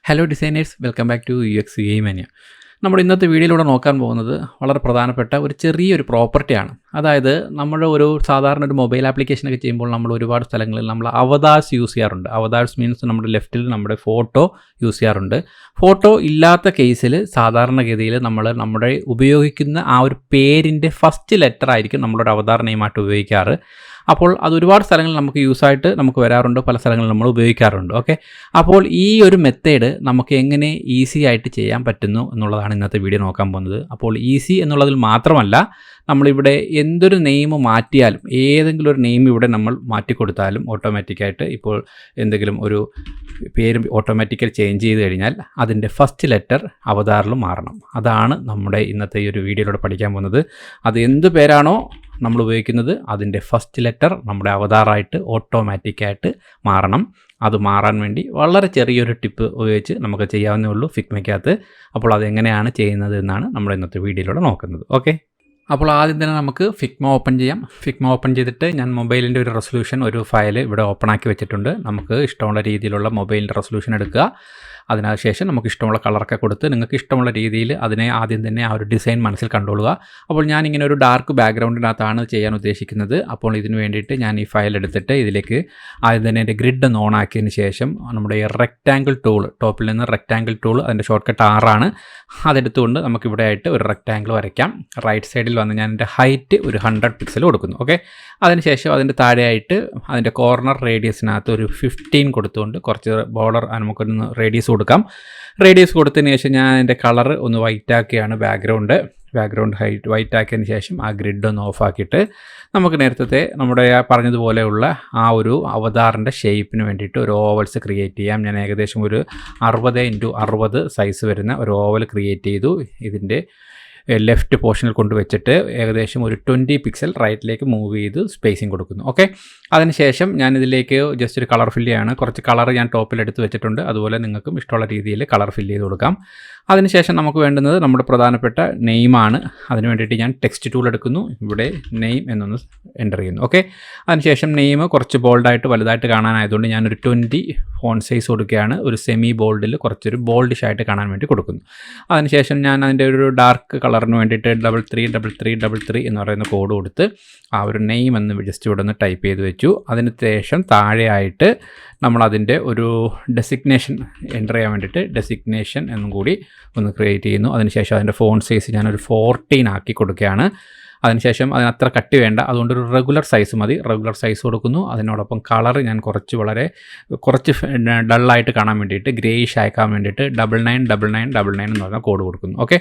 Hello designers, welcome back to uxuimania. നമ്മുടെ ഇന്നത്തെ വീഡിയോയിലൂടെ നോക്കാൻ പോകുന്നത് വളരെ പ്രധാനപ്പെട്ട ഒരു ചെറിയൊരു പ്രോപ്പർട്ടിയാണ്. അതായത് നമ്മുടെ സാധാരണ ഒരു മൊബൈൽ ആപ്ലിക്കേഷനൊക്കെ ചെയ്യുമ്പോൾ നമ്മൾ ഒരുപാട് സ്ഥലങ്ങളിൽ നമ്മൾ അവതാർസ് യൂസ് ചെയ്യാറുണ്ട്. അവതാർസ് മീൻസ് നമ്മുടെ ലെഫ്റ്റിൽ നമ്മുടെ ഫോട്ടോ യൂസ് ചെയ്യാറുണ്ട്. ഫോട്ടോ ഇല്ലാത്ത കേസിൽ സാധാരണഗതിയിൽ നമ്മുടെ ഉപയോഗിക്കുന്ന ആ ഒരു പേരിൻ്റെ ഫസ്റ്റ് ലെറ്റർ ആയിരിക്കും നമ്മളൊരു അവതാർ നെയിമായിട്ട് ഉപയോഗിക്കാറ്. അപ്പോൾ അത് ഒരുപാട് സ്ഥലങ്ങളിൽ നമുക്ക് യൂസായിട്ട് നമുക്ക് വരാറുണ്ട്, പല സ്ഥലങ്ങളിൽ നമ്മൾ ഉപയോഗിക്കാറുണ്ട്. ഓക്കെ, അപ്പോൾ ഈ ഒരു മെത്തേഡ് നമുക്ക് എങ്ങനെ ഈസി ആയിട്ട് ചെയ്യാൻ പറ്റുന്നു എന്നുള്ളതാണ് ഇന്നത്തെ വീഡിയോ നോക്കാൻ പോകുന്നത്. അപ്പോൾ ഈസി എന്നുള്ളതിൽ മാത്രമല്ല, നമ്മളിവിടെ എന്തൊരു നെയിം മാറ്റിയാലും, ഏതെങ്കിലും ഒരു നെയിം ഇവിടെ നമ്മൾ മാറ്റിക്കൊടുത്താലും ഓട്ടോമാറ്റിക്കായിട്ട് ഇപ്പോൾ എന്തെങ്കിലും ഒരു പേര് ഓട്ടോമാറ്റിക്കലി ചേഞ്ച് ചെയ്ത് കഴിഞ്ഞാൽ അതിൻ്റെ ഫസ്റ്റ് ലെറ്റർ അവതാറിൽ മാറണം. അതാണ് നമ്മുടെ ഇന്നത്തെ ഈ ഒരു വീഡിയോയിലൂടെ പഠിക്കാൻ പോകുന്നത്. അത് എന്ത് പേരാണോ നമ്മൾ ഉപയോഗിക്കുന്നത് അതിൻ്റെ ഫസ്റ്റ് ലെറ്റർ നമ്മുടെ അവതാറായിട്ട് ഓട്ടോമാറ്റിക്കായിട്ട് മാറണം. അത് മാറാൻ വേണ്ടി വളരെ ചെറിയൊരു ടിപ്പ് ഉപയോഗിച്ച് നമുക്ക് ചെയ്യാവുന്നേ ഉള്ളൂ ഫിഗ്മയ്ക്കകത്ത്. അപ്പോൾ അതെങ്ങനെയാണ് ചെയ്യുന്നത് എന്നാണ് നമ്മൾ ഇന്നത്തെ വീഡിയോയിലൂടെ നോക്കുന്നത്. ഓക്കെ, അപ്പോൾ ആദ്യം തന്നെ നമുക്ക് ഫിഗ്മ ഓപ്പൺ ചെയ്യാം. ഫിഗ്മ ഓപ്പൺ ചെയ്തിട്ട് ഞാൻ മൊബൈലിൻ്റെ ഒരു റെസൊല്യൂഷൻ, ഒരു ഫയൽ ഇവിടെ ഓപ്പൺ ആക്കി വെച്ചിട്ടുണ്ട്. നമുക്ക് ഇഷ്ടമുള്ള രീതിയിലുള്ള മൊബൈലിൻ്റെ റെസൊല്യൂഷൻ എടുക്കുക. അതിനുശേഷം നമുക്ക് ഇഷ്ടമുള്ള കളറൊക്കെ കൊടുത്ത് നിങ്ങൾക്ക് ഇഷ്ടമുള്ള രീതിയിൽ അതിനെ ആദ്യം തന്നെ ആ ഒരു ഡിസൈൻ മനസ്സിൽ കണ്ടുകൊള്ളുക. അപ്പോൾ ഞാനിങ്ങനെ ഒരു ഡാർക്ക് ബാക്ക്ഗ്രൗണ്ടിനകത്താണ് ചെയ്യാൻ ഉദ്ദേശിക്കുന്നത്. അപ്പോൾ ഇതിന് വേണ്ടിയിട്ട് ഞാൻ ഈ ഫയൽ എടുത്തിട്ട് ഇതിലേക്ക് ആദ്യം തന്നെ എൻ്റെ ഗ്രിഡ് ഒന്ന് ഓൺ ആക്കിയതിന് ശേഷം നമ്മുടെ ഈ റെക്റ്റാങ്കിൾ ടൂൾ, ടോപ്പിൽ നിന്ന് റെക്റ്റാങ്കിൾ ടൂൾ, അതിൻ്റെ ഷോർട്ട് കട്ട് 6 ആണ്. അതെടുത്തുകൊണ്ട് നമുക്കിവിടെ ആയിട്ട് ഒരു റെക്റ്റാങ്കിൾ വരയ്ക്കാം. റൈറ്റ് സൈഡിൽ വന്ന് ഞാൻ എൻ്റെ ഹൈറ്റ് ഒരു 100 പിക്സൽ കൊടുക്കുന്നു. ഓക്കെ, അതിനുശേഷം അതിൻ്റെ താഴെയായിട്ട് അതിൻ്റെ കോർണർ റേഡിയസിനകത്ത് ഒരു 15 കൊടുത്തുകൊണ്ട് കുറച്ച് ബോർഡർ നമുക്കൊന്ന് റേഡിയസ് കൊടുക്കാം. റേഡിയസ് കൊടുത്തതിന് ശേഷം ഞാൻ എൻ്റെ കളർ ഒന്ന് വൈറ്റ് ആക്കിയാണ് ബാക്ക്ഗ്രൗണ്ട് ഹൈറ്റ് വൈറ്റ് ആക്കിയതിന് ശേഷം ആ ഗ്രിഡ് ഒന്ന് ഓഫ് ആക്കിയിട്ട് നമുക്ക് നേരത്തെ നമ്മുടെ പറഞ്ഞതുപോലെയുള്ള ആ ഒരു അവതാറിൻ്റെ ഷേപ്പിന് വേണ്ടിയിട്ട് ഒരു ഓവൽസ് ക്രിയേറ്റ് ചെയ്യാം. ഞാൻ ഏകദേശം ഒരു 60x60 സൈസ് വരുന്ന ഒരു ഓവൽ ക്രിയേറ്റ് ചെയ്തു. ഇതിൻ്റെ ലെഫ്റ്റ് പോർഷനിൽ കൊണ്ടുവച്ചിട്ട് ഏകദേശം ഒരു 20 പിക്സൽ റൈറ്റിലേക്ക് മൂവ് ചെയ്ത് സ്പേസിങ് കൊടുക്കുന്നു. ഓക്കെ, അതിനുശേഷം ഞാനിതിലേക്ക് ജസ്റ്റ് ഒരു കളർ ഫില്ല് ചെയ്യാണ്. കുറച്ച് കളർ ഞാൻ ടോപ്പിൽ എടുത്ത് വെച്ചിട്ടുണ്ട്. അതുപോലെ നിങ്ങൾക്കും ഇഷ്ടമുള്ള രീതിയിൽ കളർ ഫില്ല് ചെയ്ത് കൊടുക്കാം. അതിനുശേഷം നമുക്ക് വേണ്ടുന്നത് നമ്മുടെ പ്രധാനപ്പെട്ട നെയിമാണ്. അതിന് വേണ്ടിയിട്ട് ഞാൻ ടെക്സ്റ്റ് ടൂൾ എടുക്കുന്നു. ഇവിടെ നെയിം എന്നൊന്ന് എൻ്റർ ചെയ്യുന്നു. ഓക്കെ, അതിനുശേഷം നെയിം കുറച്ച് ബോൾഡായിട്ട് വലുതായിട്ട് കാണാനായതുകൊണ്ട് ഞാനൊരു 20 ഫോണ്ട് സൈസ് കൊടുക്കുകയാണ്. ഒരു സെമി ബോൾഡിൽ കുറച്ചൊരു ബോൾഡിഷ് ആയിട്ട് കാണാൻ വേണ്ടി കൊടുക്കുന്നു. അതിനുശേഷം ഞാൻ അതിൻ്റെ ഒരു ഡാർക്ക് കളറിന് വേണ്ടിയിട്ട് 333333 എന്ന് പറയുന്ന കോഡ് കൊടുത്ത് ആ ഒരു നെയിം എന്ന് ജസ്റ്റ് ഇവിടെ ഒന്ന് ടൈപ്പ് ചെയ്ത് വെച്ചു. അതിന് ശേഷം താഴെയായിട്ട് നമ്മളതിൻ്റെ ഒരു ഡെസിഗ്നേഷൻ എൻ്റർ ചെയ്യാൻ വേണ്ടിയിട്ട് ഡെസിഗ്നേഷൻ എന്നും കൂടി ഒന്ന് ക്രിയേറ്റ് ചെയ്യുന്നു. അതിനുശേഷം അതിൻ്റെ ഫോണ്ട് സൈസ് ഞാനൊരു 14 ആക്കി കൊടുക്കുകയാണ്. അതിനുശേഷം അതിനത്ര കട്ടി വേണ്ട, അതുകൊണ്ട് ഒരു റെഗുലർ സൈസ് മതി. റെഗുലർ സൈസ് കൊടുക്കുന്നു. അതിനോടൊപ്പം കളർ ഞാൻ കുറച്ച് ഡള്ളായിട്ട് കാണാൻ വേണ്ടിയിട്ട്, ഗ്രേയിഷ് ആക്കാൻ വേണ്ടിയിട്ട് 999999 എന്ന് പറഞ്ഞ കോഡ് കൊടുക്കുന്നു. ഓക്കെ,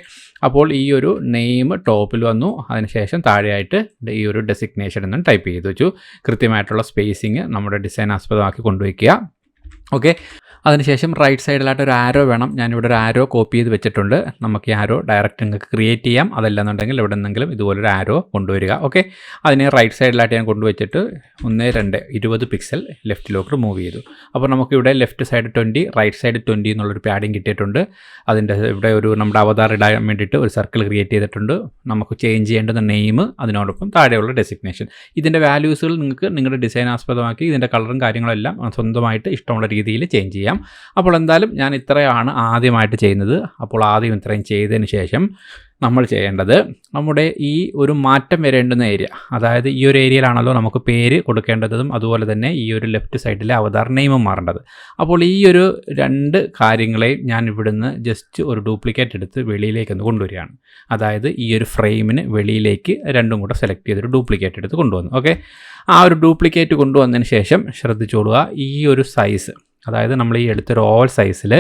അപ്പോൾ ഈ ഒരു നെയിം ടോപ്പിൽ വന്നു. അതിനുശേഷം താഴെയായിട്ട് ഈ ഒരു ഡെസിഗ്നേഷൻ എന്ന് ടൈപ്പ് ചെയ്ത് വെച്ചു. കൃത്യമായിട്ടുള്ള സ്പേസിങ് നമ്മുടെ ഡിസൈൻ ആസ്പദമാക്കി കൊണ്ടുവയ്ക്കുക. ഓക്കെ, അതിനുശേഷം റൈറ്റ് സൈഡിലായിട്ട് ഒരു ആരോ വേണം. ഞാനിവിടെ ഒരു ആരോ കോപ്പി ചെയ്ത് വെച്ചിട്ടുണ്ട്. നമുക്ക് ഈ ആരോ ഡയറക്റ്റ് നിങ്ങൾക്ക് ക്രിയേറ്റ് ചെയ്യാം. അതല്ലെന്നുണ്ടെങ്കിൽ ഇവിടെ നിന്നെങ്കിലും ഇതുപോലൊരു ആരോ കൊണ്ടുവരിക. ഓക്കെ, അതിനെ റൈറ്റ് സൈഡിലായിട്ട് ഞാൻ കൊണ്ടുവച്ചിട്ട് 1 2 20 പിക്സൽ ലെഫ്റ്റിലോട്ട് മൂവ് ചെയ്തു. അപ്പോൾ നമുക്കിവിടെ ലെഫ്റ്റ് സൈഡ് 20, റൈറ്റ് സൈഡ് 20 എന്നുള്ളൊരു പാഡിങ് കിട്ടിയിട്ടുണ്ട്. അതിൻ്റെ ഇവിടെ ഒരു നമ്മുടെ അവതാർ ഇടാൻ വേണ്ടിയിട്ട് ഒരു സർക്കിൾ ക്രിയേറ്റ് ചെയ്തിട്ടുണ്ട്. നമുക്ക് ചേഞ്ച് ചെയ്യേണ്ടുന്ന നെയിം, അതിനോടൊപ്പം താഴെയുള്ള ഡെസിഗ്നേഷൻ. ഇതിൻ്റെ വാല്യൂസുകൾ നിങ്ങൾക്ക് നിങ്ങളുടെ ഡിസൈൻ ആസ്പദമാക്കി ഇതിൻ്റെ കളറും കാര്യങ്ങളെല്ലാം സ്വന്തമായിട്ട് ഇഷ്ടമുള്ള രീതിയിൽ ചേഞ്ച് ചെയ്യാം. അപ്പോൾ എന്തായാലും ഞാൻ ഇത്രയാണ് ആദ്യമായിട്ട് ചെയ്യുന്നത്. അപ്പോൾ ആദ്യം ഇത്രയും ചെയ്തതിന് ശേഷം നമ്മൾ ചെയ്യേണ്ടത് നമ്മുടെ ഈ ഒരു മാറ്റം വരേണ്ടുന്ന ഏരിയ, അതായത് ഈ ഒരു ഏരിയയിലാണല്ലോ നമുക്ക് പേര് കൊടുക്കേണ്ടതും അതുപോലെ തന്നെ ഈ ഒരു ലെഫ്റ്റ് സൈഡിലെ അവതാർ നെയിമും മാറേണ്ടത്. അപ്പോൾ ഈ ഒരു 2 കാര്യങ്ങളെയും ഞാൻ ഇവിടുന്ന് ജസ്റ്റ് ഒരു ഡ്യൂപ്ലിക്കേറ്റ് എടുത്ത് വെളിയിലേക്കൊന്ന് കൊണ്ടുവരികയാണ്. അതായത് ഈ ഒരു ഫ്രെയിമിന് വെളിയിലേക്ക് 2ഉം കൂടെ സെലക്ട് ചെയ്തൊരു ഡ്യൂപ്ലിക്കേറ്റ് എടുത്ത് കൊണ്ടുവന്നു. ഓക്കെ, ആ ഒരു ഡ്യൂപ്ലിക്കേറ്റ് കൊണ്ടുവന്നതിന് ശേഷം ശ്രദ്ധിച്ചോളുക, ഈ ഒരു സൈസ്, അതായത് നമ്മൾ ഈ എടുത്തൊരു ഓവൽ സൈസിൽ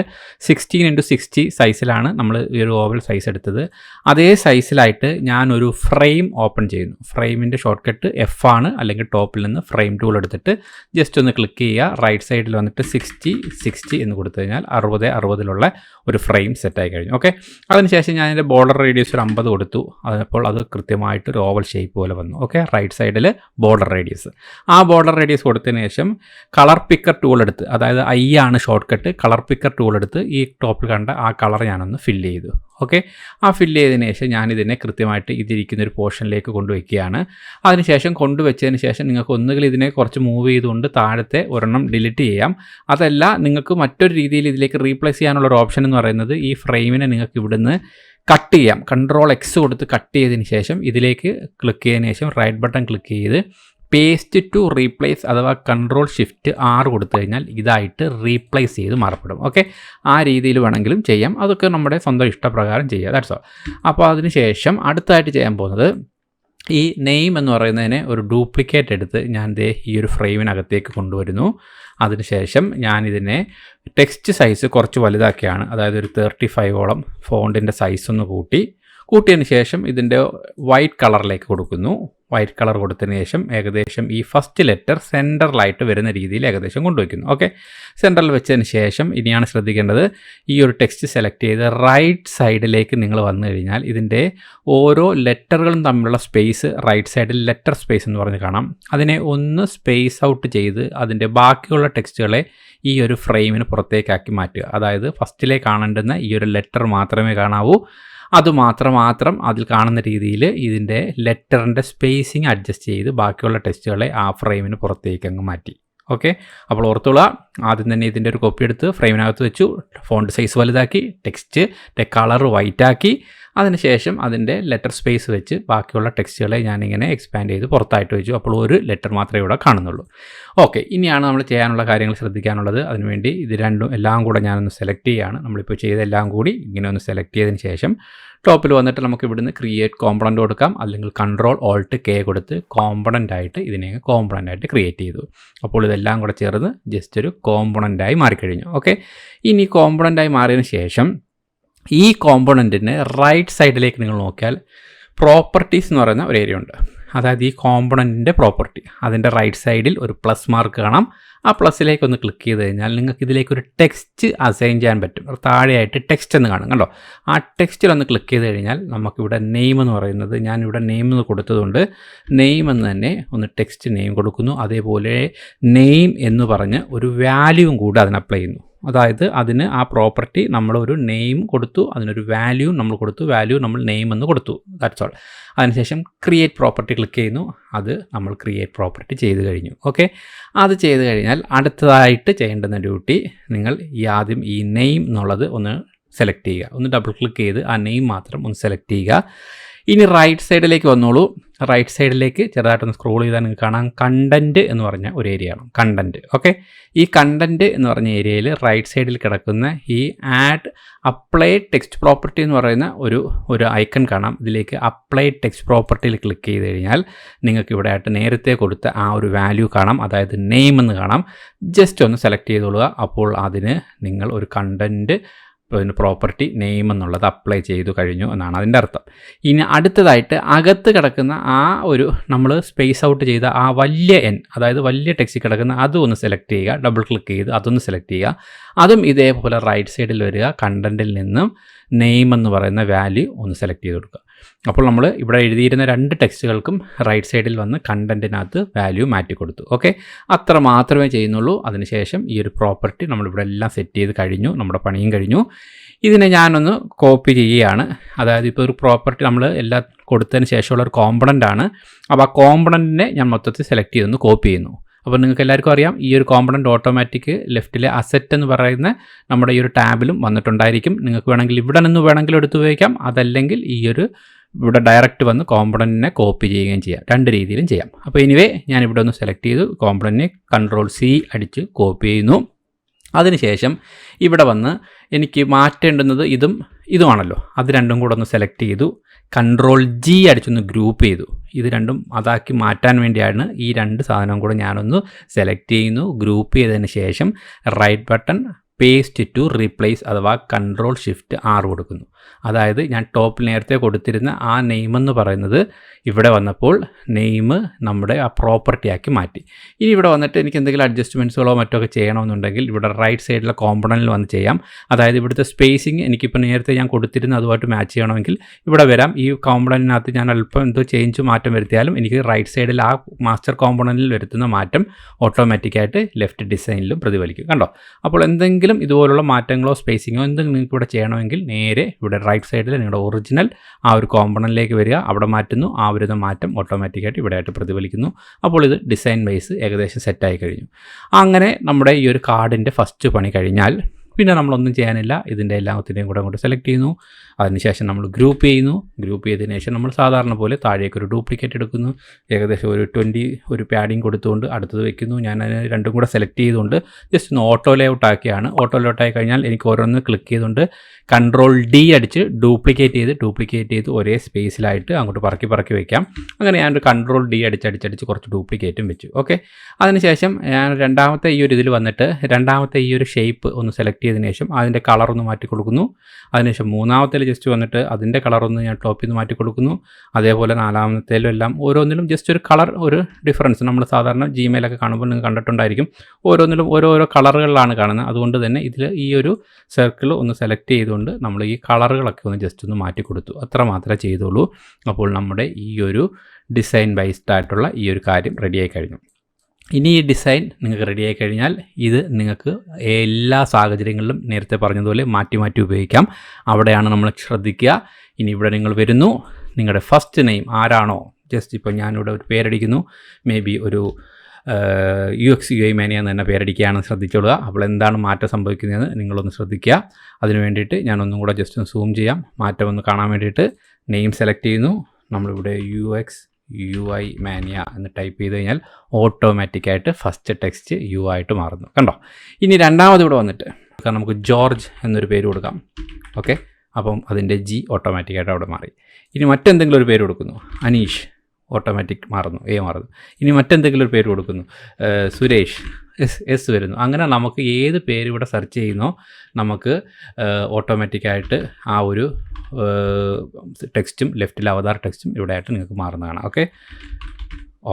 16x60 സൈസിലാണ് നമ്മൾ ഈ ഒരു ഓവൽ സൈസ് എടുത്തത്. അതേ സൈസിലായിട്ട് ഞാനൊരു ഫ്രെയിം ഓപ്പൺ ചെയ്യുന്നു. ഫ്രെയിമിൻ്റെ ഷോർട്ട് കട്ട് F ആണ്, അല്ലെങ്കിൽ ടോപ്പിൽ നിന്ന് ഫ്രെയിം ടൂൾ എടുത്തിട്ട് ജസ്റ്റ് ഒന്ന് ക്ലിക്ക് ചെയ്യുക. റൈറ്റ് സൈഡിൽ വന്നിട്ട് 60 എന്ന് കൊടുത്തു കഴിഞ്ഞാൽ 60 ഒരു ഫ്രെയിം സെറ്റായി കഴിഞ്ഞു. ഓക്കെ, അതിനുശേഷം ഞാൻ അതിൻ്റെ ബോർഡർ റേഡിയസ് ഒരു 50 കൊടുത്തു. അപ്പോൾ അത് കൃത്യമായിട്ട് ഒരു ഓവൽ ഷേപ്പ് പോലെ വന്നു. ഓക്കെ, റൈറ്റ് സൈഡിൽ ബോർഡർ റേഡിയസ്, ആ ബോർഡർ റേഡിയസ് കൊടുത്തതിന് ശേഷം കളർ പിക്കർ ടൂൾ എടുത്ത്, അതായത് ഐ ആണ് short cut. Colour picker tool എടുത്ത് ഈ ടോപ്പിൽ കണ്ട ആ കളർ ഞാനൊന്ന് ഫില്ല് ചെയ്തു. ഓക്കെ, ആ ഫില്ല് ചെയ്തതിന് ശേഷം ഞാനിതിനെ കൃത്യമായിട്ട് ഇതിരിക്കുന്ന ഒരു പോർഷനിലേക്ക് കൊണ്ടുവയ്ക്കുകയാണ്. അതിനുശേഷം കൊണ്ടുവച്ചതിന് ശേഷം നിങ്ങൾക്ക് ഒന്നുകിൽ ഇതിനെ കുറച്ച് മൂവ് ചെയ്തുകൊണ്ട് താഴത്തെ ഒരെണ്ണം ഡിലീറ്റ് ചെയ്യാം. അതല്ല, നിങ്ങൾക്ക് മറ്റൊരു രീതിയിൽ ഇതിലേക്ക് റീപ്ലേസ് ചെയ്യാനുള്ള ഒരു ഓപ്ഷൻ എന്ന് പറയുന്നത് ഈ ഫ്രെയിമിനെ നിങ്ങൾക്ക് ഇവിടുന്ന് കട്ട് ചെയ്യാം. Ctrl X കൊടുത്ത് കട്ട് ചെയ്തതിന് ശേഷം ഇതിലേക്ക് ക്ലിക്ക് ചെയ്തതിന് ശേഷം റൈറ്റ് ബട്ടൺ ക്ലിക്ക് ചെയ്ത് പേസ്റ്റ് ടു റീപ്ലേസ് അഥവാ Ctrl Shift R കൊടുത്തു കഴിഞ്ഞാൽ ഇതായിട്ട് റീപ്ലേസ് ചെയ്ത് മാറപ്പെടും. ഓക്കെ, ആ രീതിയിൽ വേണമെങ്കിലും ചെയ്യാം. അതൊക്കെ നമ്മുടെ സ്വന്തം ഇഷ്ടപ്രകാരം ചെയ്യുക. That's all. അപ്പോൾ അതിന് ശേഷം അടുത്തായിട്ട് ചെയ്യാൻ പോകുന്നത് ഈ നെയിം എന്ന് പറയുന്നതിനെ ഒരു ഡ്യൂപ്ലിക്കേറ്റ് എടുത്ത് ഞാൻ ദേ ഈ ഒരു ഫ്രെയിമിനകത്തേക്ക് കൊണ്ടുവരുന്നു. അതിനുശേഷം ഞാനിതിനെ ടെക്സ്റ്റ് സൈസ് കുറച്ച് വലുതാക്കിയാണ്, അതായത് ഒരു 35ഓളം ഫോണ്ടിൻ്റെ സൈസ് ഒന്ന് കൂട്ടിയതിന് ശേഷം ഇതിൻ്റെ വൈറ്റ് കളറിലേക്ക് കൊടുക്കുന്നു. വൈറ്റ് കളർ കൊടുത്തതിന് ശേഷം ഏകദേശം ഈ ഫസ്റ്റ് ലെറ്റർ സെൻറ്ററിലായിട്ട് വരുന്ന രീതിയിൽ ഏകദേശം കൊണ്ടുവയ്ക്കുന്നു. ഓക്കെ, സെൻറ്ററിൽ വെച്ചതിന് ശേഷം ഇനിയാണ് ശ്രദ്ധിക്കേണ്ടത്, ഈ ഒരു ടെക്സ്റ്റ് സെലക്ട് ചെയ്ത് റൈറ്റ് സൈഡിലേക്ക് നിങ്ങൾ വന്നു കഴിഞ്ഞാൽ ഇതിൻ്റെ ഓരോ ലെറ്ററുകളും തമ്മിലുള്ള സ്പേസ് റൈറ്റ് സൈഡിൽ ലെറ്റർ സ്പേസ് എന്ന് പറഞ്ഞ് കാണാം. അതിനെ ഒന്ന് സ്പേസ് ഔട്ട് ചെയ്ത് അതിൻ്റെ ബാക്കിയുള്ള ടെക്സ്റ്റുകളെ ഈ ഒരു ഫ്രെയിമിന് പുറത്തേക്കാക്കി മാറ്റുക. അതായത് ഫസ്റ്റിലേക്ക് കാണേണ്ടുന്ന ഈ ഒരു ലെറ്റർ മാത്രമേ കാണാവൂ. അതുമാത്രം അതിൽ കാണുന്ന രീതിയിൽ ഇതിൻ്റെ ലെറ്ററിൻ്റെ സ്പേസിങ് അഡ്ജസ്റ്റ് ചെയ്ത് ബാക്കിയുള്ള ടെക്സ്റ്റുകളെ ആ ഫ്രെയിമിന് പുറത്തേക്ക് അങ്ങ് മാറ്റി. ഓക്കെ, അപ്പോൾ ഓർത്തുള്ള ആദ്യം തന്നെ ഇതിൻ്റെ ഒരു കോപ്പി എടുത്ത് ഫ്രെയിമിനകത്ത് വെച്ചു, ഫോണ്ട് സൈസ് വലുതാക്കി, ടെക്സ്റ്റിൻ്റെ കളർ വൈറ്റ് ആക്കി, അതിനുശേഷം അതിൻ്റെ ലെറ്റർ സ്പേസ് വെച്ച് ബാക്കിയുള്ള ടെക്സ്റ്റുകളെ ഞാനിങ്ങനെ എക്സ്പാൻഡ് ചെയ്ത് പുറത്തായിട്ട് വെച്ചു. അപ്പോൾ ഒരു ലെറ്റർ മാത്രമേ ഇവിടെ കാണുന്നുള്ളൂ. ഓക്കെ, ഇനിയാണ് നമ്മൾ ചെയ്യാനുള്ള കാര്യങ്ങൾ ശ്രദ്ധിക്കാനുള്ളത്. അതിനുവേണ്ടി ഇത് രണ്ടും എല്ലാം കൂടെ ഞാനൊന്ന് സെലക്ട് ചെയ്യുകയാണ്. നമ്മളിപ്പോൾ ചെയ്തെല്ലാം കൂടി ഇങ്ങനെ ഒന്ന് സെലക്ട് ചെയ്തതിന് ശേഷം ടോപ്പിൽ വന്നിട്ട് നമുക്ക് ഇവിടുന്ന് ക്രിയേറ്റ് കോമ്പണൻ്റ് കൊടുക്കാം, അല്ലെങ്കിൽ Ctrl Alt K കൊടുത്ത് കോമ്പണൻ്റായിട്ട് ഇതിനെ കോമ്പണൻ്റായിട്ട് ക്രിയേറ്റ് ചെയ്തു. അപ്പോൾ ഇതെല്ലാം കൂടെ ചേർന്ന് ജസ്റ്റ് ഒരു കോമ്പണൻ്റായി മാറിക്കഴിഞ്ഞു. ഓക്കെ, ഇനി കോമ്പണൻ്റായി മാറിയതിന് ശേഷം ഈ കോമ്പണൻറ്റിന് റൈറ്റ് സൈഡിലേക്ക് നിങ്ങൾ നോക്കിയാൽ പ്രോപ്പർട്ടീസ് എന്ന് പറയുന്ന ഒരു ഏരിയ ഉണ്ട്. അതായത് ഈ കോമ്പണൻറ്റിൻ്റെ പ്രോപ്പർട്ടി, അതിൻ്റെ റൈറ്റ് സൈഡിൽ ഒരു പ്ലസ് മാർക്ക് കാണാം. ആ പ്ലസ്സിലേക്ക് ഒന്ന് ക്ലിക്ക് ചെയ്ത് കഴിഞ്ഞാൽ നിങ്ങൾക്ക് ഇതിലേക്ക് ഒരു ടെക്സ്റ്റ് അസൈൻ ചെയ്യാൻ പറ്റും. താഴെയായിട്ട് ടെക്സ്റ്റ് എന്ന് കാണും കണ്ടോ. ആ ടെക്സ്റ്റിലൊന്ന് ക്ലിക്ക് ചെയ്ത് കഴിഞ്ഞാൽ നമുക്കിവിടെ നെയിം എന്ന് പറയുന്നത്, ഞാനിവിടെ നെയിം എന്ന് കൊടുത്തതുകൊണ്ട് നെയിം എന്ന് തന്നെ ഒന്ന് ടെക്സ്റ്റ് നെയിം കൊടുക്കുന്നു. അതേപോലെ നെയിം എന്ന് പറഞ്ഞ് ഒരു വാല്യൂവും കൂടെ അതിന് അപ്ലൈ ചെയ്യുന്നു. അതായത് അതിന് ആ പ്രോപ്പർട്ടി നമ്മളൊരു നെയിം കൊടുത്തു, അതിനൊരു വാല്യൂ നമ്മൾ കൊടുത്തു, വാല്യൂ നമ്മൾ നെയിം എന്ന് കൊടുത്തു. That's all. അതിനുശേഷം ക്രിയേറ്റ് പ്രോപ്പർട്ടി ക്ലിക്ക് ചെയ്യുന്നു. അത് നമ്മൾ ക്രിയേറ്റ് പ്രോപ്പർട്ടി ചെയ്ത് കഴിഞ്ഞു. ഓക്കെ, അത് ചെയ്ത് കഴിഞ്ഞാൽ അടുത്തതായിട്ട് ചെയ്യേണ്ടുന്ന ഡ്യൂട്ടി, നിങ്ങൾ ആദ്യം ഈ നെയിം എന്നുള്ളത് ഒന്ന് സെലക്ട് ചെയ്യുക. ഒന്ന് ഡബിൾ ക്ലിക്ക് ചെയ്ത് ആ നെയിം മാത്രം ഒന്ന് സെലക്ട് ചെയ്യുക. ഇനി റൈറ്റ് സൈഡിലേക്ക് വന്നോളൂ. റൈറ്റ് സൈഡിലേക്ക് ചെറുതായിട്ടൊന്ന് സ്ക്രോൾ ചെയ്താൽ നിങ്ങൾക്ക് കാണാം കണ്ടൻറ്റ് എന്ന് പറഞ്ഞ ഒരു ഏരിയയാണ് കണ്ടൻറ്റ്. ഓക്കെ, ഈ കണ്ടൻറ്റ് എന്ന് പറഞ്ഞ ഏരിയയിൽ റൈറ്റ് സൈഡിൽ കിടക്കുന്ന ഈ ആഡ് അപ്ലൈ ടെക്സ്റ്റ് പ്രോപ്പർട്ടി എന്ന് പറയുന്ന ഒരു ഐക്കൺ കാണാം. ഇതിലേക്ക് അപ്ലൈ ടെക്സ്റ്റ് പ്രോപ്പർട്ടിയിൽ ക്ലിക്ക് ചെയ്ത് കഴിഞ്ഞാൽ നിങ്ങൾക്ക് ഇവിടെ ആയിട്ട് നേരത്തെ കൊടുത്ത ആ ഒരു വാല്യൂ കാണാം, അതായത് നെയിം എന്ന് കാണാം. ജസ്റ്റ് ഒന്ന് സെലക്ട് ചെയ്തോളുക. അപ്പോൾ അതിന് നിങ്ങൾ ഒരു കണ്ടൻറ്റ് പിന്നെ പ്രോപ്പർട്ടി നെയിം എന്നുള്ളത് അപ്ലൈ ചെയ്തു കഴിഞ്ഞു എന്നാണ് അതിൻ്റെ അർത്ഥം. ഇനി അടുത്തതായിട്ട് അകത്ത് കിടക്കുന്ന ആ ഒരു നമ്മൾ സ്പേസ് ഔട്ട് ചെയ്ത ആ വലിയ എൻ, അതായത് വലിയ ടെക്സ്റ്റ് കിടക്കുന്ന അതും ഒന്ന് സെലക്ട് ചെയ്യുക. ഡബിൾ ക്ലിക്ക് ചെയ്ത് അതൊന്ന് സെലക്ട് ചെയ്യുക. അതും ഇതേപോലെ റൈറ്റ് സൈഡിൽ വരിക. കണ്ടൻറ്റിൽ നിന്നും നെയിം എന്ന് പറയുന്ന വാല്യൂ ഒന്ന് സെലക്ട് ചെയ്ത് കൊടുക്കുക. അപ്പോൾ നമ്മൾ ഇവിടെ എഴുതിയിരുന്ന രണ്ട് ടെക്സ്റ്റുകൾക്കും റൈറ്റ് സൈഡിൽ വന്ന് കണ്ടൻറ്റിനകത്ത് വാല്യൂ മാറ്റി കൊടുത്തു. ഓക്കെ, അത്ര മാത്രമേ ചെയ്യുന്നുള്ളൂ. അതിനുശേഷം ഈ ഒരു പ്രോപ്പർട്ടി നമ്മളിവിടെ എല്ലാം സെറ്റ് ചെയ്ത് കഴിഞ്ഞു, നമ്മുടെ പണിയും കഴിഞ്ഞു. ഇതിനെ ഞാനൊന്ന് കോപ്പി ചെയ്യുകയാണ്. അതായത് ഇപ്പോൾ ഒരു പ്രോപ്പർട്ടി നമ്മൾ എല്ലാം കൊടുത്തതിന് ശേഷമുള്ള ഒരു കോമ്പണൻ്റ് ആണ്. അപ്പോൾ ആ കോമ്പണൻറ്റിനെ ഞാൻ മൊത്തത്തിൽ സെലക്ട് ചെയ്തൊന്ന് കോപ്പി ചെയ്യുന്നു. അപ്പോൾ നിങ്ങൾക്ക് എല്ലാവർക്കും അറിയാം, ഈ ഒരു കോമ്പണൻ്റ് ഓട്ടോമാറ്റിക് ലെഫ്റ്റിലെ അസറ്റ് എന്ന് പറയുന്ന നമ്മുടെ ഈ ഒരു ടാബിലും വന്നിട്ടുണ്ടായിരിക്കും. നിങ്ങൾക്ക് വേണമെങ്കിൽ ഇവിടെ നിന്ന് വേണമെങ്കിലും എടുത്ത് ഉപയോഗിക്കാം. അതല്ലെങ്കിൽ ഈ ഒരു ഇവിടെ ഡയറക്റ്റ് വന്ന് കോമ്പണൻറ്റിനെ കോപ്പി ചെയ്യുകയും ചെയ്യാം. രണ്ട് രീതിയിലും ചെയ്യാം. അപ്പോൾ എനിവേ ഞാനിവിടെ ഒന്ന് സെലക്ട് ചെയ്തു, കോമ്പണൻറ്റിനെ Ctrl C അടിച്ച് കോപ്പി ചെയ്യുന്നു. അതിനുശേഷം ഇവിടെ വന്ന് എനിക്ക് മാറ്റേണ്ടുന്നത് ഇതുമാണല്ലോ. അത് രണ്ടും കൂടെ ഒന്ന് സെലക്ട് ചെയ്തു, Ctrl G അടിച്ചൊന്ന് ഗ്രൂപ്പ് ചെയ്തു. ഇത് രണ്ടും അതാക്കി മാറ്റാൻ വേണ്ടിയാണ് ഈ രണ്ട് സാധനവും കൂടെ ഞാനൊന്ന് സെലക്ട് ചെയ്യുന്നു. ഗ്രൂപ്പ് ചെയ്തതിന് ശേഷം right button paste to replace അഥവാ Ctrl Shift R കൊടുക്കുന്നു. അതായത് ഞാൻ ടോപ്പിൽ നേരത്തെ കൊടുത്തിരുന്ന ആ നെയിം എന്ന് പറയുന്നത് ഇവിടെ വന്നപ്പോൾ നെയിം നമ്മുടെ ആ പ്രോപ്പർട്ടി ആക്കി മാറ്റി. ഇനി ഇവിടെ വന്നിട്ട് എനിക്ക് എന്തെങ്കിലും അഡ്ജസ്റ്റ്മെൻറ്റ്സുകളോ മറ്റോ ഒക്കെ ചെയ്യണമെന്നുണ്ടെങ്കിൽ ഇവിടെ റൈറ്റ് സൈഡിലെ കോമ്പണൻറ്റിൽ വന്ന് ചെയ്യാം. അതായത് ഇവിടുത്തെ സ്പേസിങ് എനിക്കിപ്പോൾ നേരത്തെ ഞാൻ കൊടുത്തിരുന്ന അതുമായിട്ട് മാച്ച് ചെയ്യണമെങ്കിൽ ഇവിടെ വരാം. ഈ കോമ്പണൻറ്റിനകത്ത് ഞാൻ അല്പം എന്തോ മാറ്റം വരുത്തിയാലും എനിക്ക് റൈറ്റ് സൈഡിൽ ആ മാസ്റ്റർ കോമ്പണൻറ്റിൽ വരുത്തുന്ന മാറ്റം ഓട്ടോമാറ്റിക്കായിട്ട് ലെഫ്റ്റ് ഡിസൈനിലും പ്രതിഫലിക്കും. കണ്ടോ? അപ്പോൾ എന്തെങ്കിലും ഇതുപോലുള്ള മാറ്റങ്ങളോ സ്പേസിങ്ങോ എന്തെങ്കിലും നിങ്ങൾക്ക് ഇവിടെ ചെയ്യണമെങ്കിൽ നേരെ ഇവിടെ റൈറ്റ് സൈഡിൽ നിങ്ങളുടെ ഒറിജിനൽ ആ ഒരു കോമ്പണൻറ്റിലേക്ക് വരിക, അവിടെ മാറ്റുന്നു, ആ വരുന്ന മാറ്റം ഓട്ടോമാറ്റിക്കായിട്ട് ഇവിടെ ആയിട്ട് പ്രതിഫലിക്കുന്നു. അപ്പോൾ ഇത് ഡിസൈൻ വൈസ് ഏകദേശം സെറ്റായി കഴിഞ്ഞു. അങ്ങനെ നമ്മുടെ ഈ ഒരു കാർഡിൻ്റെ ഫസ്റ്റ് പണി കഴിഞ്ഞാൽ പിന്നെ നമ്മളൊന്നും ചെയ്യാനില്ല. ഇതിൻ്റെ എല്ലാത്തിൻ്റെയും കൂടെ അങ്ങോട്ട് സെലക്ട് ചെയ്യുന്നു. അതിനുശേഷം നമ്മൾ ഗ്രൂപ്പ് ചെയ്യുന്നു. ഗ്രൂപ്പ് ചെയ്തതിന് ശേഷം നമ്മൾ സാധാരണ പോലെ താഴേക്കൊരു ഡ്യൂപ്ലിക്കേറ്റ് എടുക്കുന്നു. ഏകദേശം ഒരു 20 ഒരു പാഡിങ് കൊടുത്തുകൊണ്ട് അടുത്തത് വെക്കുന്നു. ഞാൻ അതിന് രണ്ടും കൂടെ സെലക്ട് ചെയ്തുകൊണ്ട് ജസ്റ്റ് ഒന്ന് ഓട്ടോ ലേഔട്ട് ആക്കിയാണ്. ഓട്ടോ ലേഔട്ട് ആയി കഴിഞ്ഞാൽ എനിക്ക് ഓരോന്ന് ക്ലിക്ക് ചെയ്തുകൊണ്ട് Ctrl+D അടിച്ച് ഡ്യൂപ്ലിക്കേറ്റ് ചെയ്ത് ഒരേ സ്പേസിലായിട്ട് അങ്ങോട്ട് പറക്കി വയ്ക്കാം. അങ്ങനെ ഞാനൊരു Ctrl+D അടിച്ച് കുറച്ച് ഡ്യൂപ്ലിക്കേറ്റും വെച്ചു. ഓക്കെ, അതിനുശേഷം ഞാൻ രണ്ടാമത്തെ ഈ ഒരു ഇതിൽ വന്നിട്ട് രണ്ടാമത്തെ ഈ ഒരു ഷേപ്പ് ഒന്ന് സെലക്ട് ചെയ്തതിന് ശേഷം അതിൻ്റെ കളറൊന്ന് മാറ്റി കൊടുക്കുന്നു. അതിനുശേഷം മൂന്നാമത്തേൽ ജസ്റ്റ് വന്നിട്ട് അതിൻ്റെ കളറൊന്ന് ഞാൻ ടോപ്പിൽ നിന്ന് മാറ്റി കൊടുക്കുന്നു. അതേപോലെ നാലാമത്തേലും എല്ലാം ഓരോന്നിലും ജസ്റ്റ് ഒരു കളർ ഒരു ഡിഫറൻസ് നമ്മൾ സാധാരണ ജിമെയിലൊക്കെ കാണുമ്പോൾ നിങ്ങൾ കണ്ടിട്ടുണ്ടായിരിക്കും. ഓരോന്നിലും ഓരോരോ കളറുകളിലാണ് കാണുന്നത്. അതുകൊണ്ട് തന്നെ ഇതിൽ ഈ ഒരു സർക്കിൾ ഒന്ന് സെലക്ട് ചെയ്തുകൊണ്ട് നമ്മൾ ഈ കളറുകളൊക്കെ ഒന്ന് ജസ്റ്റ് ഒന്ന് മാറ്റി കൊടുത്തു. അത്ര മാത്രമേ ചെയ്തുള്ളൂ. അപ്പോൾ നമ്മുടെ ഈ ഒരു ഡിസൈൻ ബേസ്ഡ് ആയിട്ടുള്ള ഈ ഒരു കാര്യം റെഡിയായി കഴിഞ്ഞു. ഇനി ഈ ഡിസൈൻ നിങ്ങൾക്ക് റെഡിയായി കഴിഞ്ഞാൽ ഇത് നിങ്ങൾക്ക് എല്ലാ സാഹചര്യങ്ങളിലും നേരത്തെ പറഞ്ഞതുപോലെ മാറ്റി ഉപയോഗിക്കാം. അവിടെയാണ് നമ്മൾ ശ്രദ്ധിക്കുക. ഇനി ഇവിടെ നിങ്ങൾ വരുന്നു, നിങ്ങളുടെ ഫസ്റ്റ് നെയിം ആരാണോ, ജസ്റ്റ് ഇപ്പോൾ ഞാനിവിടെ ഒരു പേരടിക്കുന്നു, മേ ബി ഒരു uxuimania എന്ന് തന്നെ പേരടിക്കുകയാണെന്ന് ശ്രദ്ധിച്ചോളുക. അപ്പോൾ എന്താണ് മാറ്റം സംഭവിക്കുന്നതെന്ന് നിങ്ങളൊന്ന് ശ്രദ്ധിക്കുക. അതിന് വേണ്ടിയിട്ട് ഞാനൊന്നും കൂടെ ജസ്റ്റ് ഒന്ന് സൂം ചെയ്യാം. മാറ്റം ഒന്ന് കാണാൻ വേണ്ടിയിട്ട് നെയിം സെലക്ട് ചെയ്യുന്നു. നമ്മളിവിടെ uxuimania എന്ന് ടൈപ്പ് ചെയ്ത് കഴിഞ്ഞാൽ ഓട്ടോമാറ്റിക്കായിട്ട് ഫസ്റ്റ് ടെക്സ്റ്റ് യു ആയിട്ട് മാറുന്നു. കണ്ടോ? ഇനി രണ്ടാമത് ഇവിടെ വന്നിട്ട് നമുക്ക് ജോർജ് എന്നൊരു പേര് കൊടുക്കാം. ഓക്കെ, അപ്പം അതിൻ്റെ ജി ഓട്ടോമാറ്റിക്കായിട്ട് അവിടെ മാറി. ഇനി മറ്റെന്തെങ്കിലും ഒരു പേര് കൊടുക്കുന്നു, അനീഷ്, ഓട്ടോമാറ്റിക് മാറുന്നു, എ മാറുന്നു. ഇനി മറ്റെന്തെങ്കിലും ഒരു പേര് കൊടുക്കുന്നു, സുരേഷ്, എസ് വരുന്നു. അങ്ങനെ നമുക്ക് ഏത് പേര് ഇവിടെ സെർച്ച് ചെയ്യുന്നോ നമുക്ക് ഓട്ടോമാറ്റിക്കായിട്ട് ആ ഒരു ടെക്സ്റ്റും ലെഫ്റ്റിൽ അവതാർ ടെക്സ്റ്റും ഇവിടെ ആയിട്ട് നിങ്ങൾക്ക് മാറുന്നതാണ്.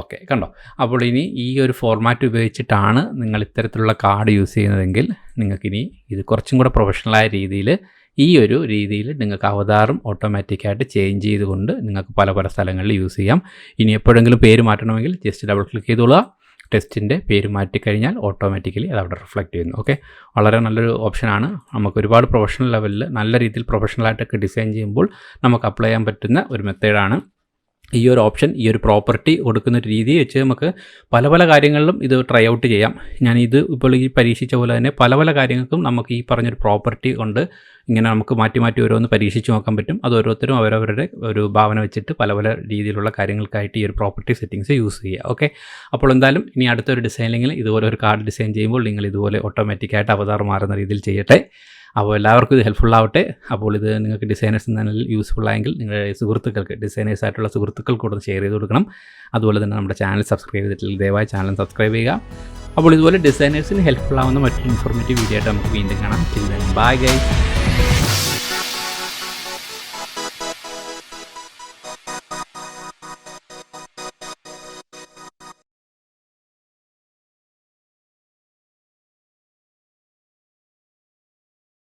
ഓക്കെ, കണ്ടോ? അപ്പോൾ ഇനി ഈ ഒരു ഫോർമാറ്റ് ഉപയോഗിച്ചിട്ടാണ് നിങ്ങൾ ഇത്തരത്തിലുള്ള കാർഡ് യൂസ് ചെയ്യുന്നതെങ്കിൽ നിങ്ങൾക്കിനി ഇത് കുറച്ചും കൂടെ പ്രൊഫഷണലായ രീതിയിൽ ഈ ഒരു രീതിയിൽ നിങ്ങൾക്ക് അവതാറും ഓട്ടോമാറ്റിക്കായിട്ട് ചേഞ്ച് ചെയ്തുകൊണ്ട് നിങ്ങൾക്ക് പല സ്ഥലങ്ങളിൽ യൂസ് ചെയ്യാം. ഇനി എപ്പോഴെങ്കിലും പേര് മാറ്റണമെങ്കിൽ ജസ്റ്റ് ഡബിൾ ക്ലിക്ക് ചെയ്തോളുക. ടെക്സ്റ്റിൻ്റെ പേര് മാറ്റിക്കഴിഞ്ഞാൽ ഓട്ടോമാറ്റിക്കലി അത് അവിടെ റിഫ്ലക്റ്റ് ചെയ്യുന്നു. ഓക്കെ, വളരെ നല്ലൊരു ഓപ്ഷനാണ്. നമുക്ക് ഒരുപാട് പ്രൊഫഷണൽ ലെവലിൽ നല്ല രീതിയിൽ പ്രൊഫഷണലായിട്ടൊക്കെ ഡിസൈൻ ചെയ്യുമ്പോൾ നമുക്ക് അപ്ലൈ ചെയ്യാൻ പറ്റുന്ന ഒരു മെത്തേഡാണ് ഈ ഒരു ഓപ്ഷൻ. ഈ ഒരു പ്രോപ്പർട്ടി കൊടുക്കുന്ന ഒരു രീതി വെച്ച് നമുക്ക് പല കാര്യങ്ങളിലും ഇത് ട്രൈ ഔട്ട് ചെയ്യാം. ഞാനിത് ഇപ്പോൾ ഈ പരീക്ഷിച്ച പോലെ തന്നെ പല കാര്യങ്ങൾക്കും നമുക്ക് ഈ പറഞ്ഞൊരു പ്രോപ്പർട്ടി കൊണ്ട് ഇങ്ങനെ നമുക്ക് മാറ്റി ഓരോന്ന് പരീക്ഷിച്ച് നോക്കാൻ പറ്റും. അത് ഓരോരുത്തരും അവരവരുടെ ഒരു ഭാവന വെച്ചിട്ട് പല രീതിയിലുള്ള കാര്യങ്ങൾക്കായിട്ട് ഈ ഒരു പ്രോപ്പർട്ടി സെറ്റിങ്സ് യൂസ് ചെയ്യുക. ഓക്കെ, അപ്പോൾ എന്തായാലും ഇനി അടുത്തൊരു ഡിസൈനിങ്ങിൽ ഇതുപോലെ ഒരു കാർഡ് ഡിസൈൻ ചെയ്യുമ്പോൾ നിങ്ങൾ ഇതുപോലെ ഓട്ടോമാറ്റിക്കായിട്ട് അവതാർ മാറുന്ന രീതിയിൽ ചെയ്യട്ടെ. അപ്പോൾ എല്ലാവർക്കും ഇത് ഹെൽപ്ഫുൾ ആവട്ടെ. അപ്പോൾ ഇത് നിങ്ങൾക്ക് ഡിസൈനേഴ്സ് എന്നതിൽ യൂസ്ഫുൾ ആയെങ്കിൽ നിങ്ങളുടെ സുഹൃത്തുക്കൾക്ക്, ഡിസൈനേഴ്സ് ആയിട്ടുള്ള സുഹൃത്തുക്കൾക്ക് കൂടെ ഷെയർ ചെയ്ത് കൊടുക്കണം. അതുപോലെ തന്നെ നമ്മുടെ ചാനൽ സബ്സ്ക്രൈബ് ചെയ്തിട്ടില്ലെങ്കിൽ ദയവായി ചാനൽ സബ്സ്ക്രൈബ് ചെയ്യുക. അപ്പോൾ ഇതുപോലെ ഡിസൈനേഴ്സിന് ഹെൽപ്ഫുൾ ആവുന്ന മറ്റൊരു ഇൻഫോർമേറ്റീവ് വീഡിയോ ആയിട്ട് നമുക്ക് വീണ്ടും കാണാം. Bye guys.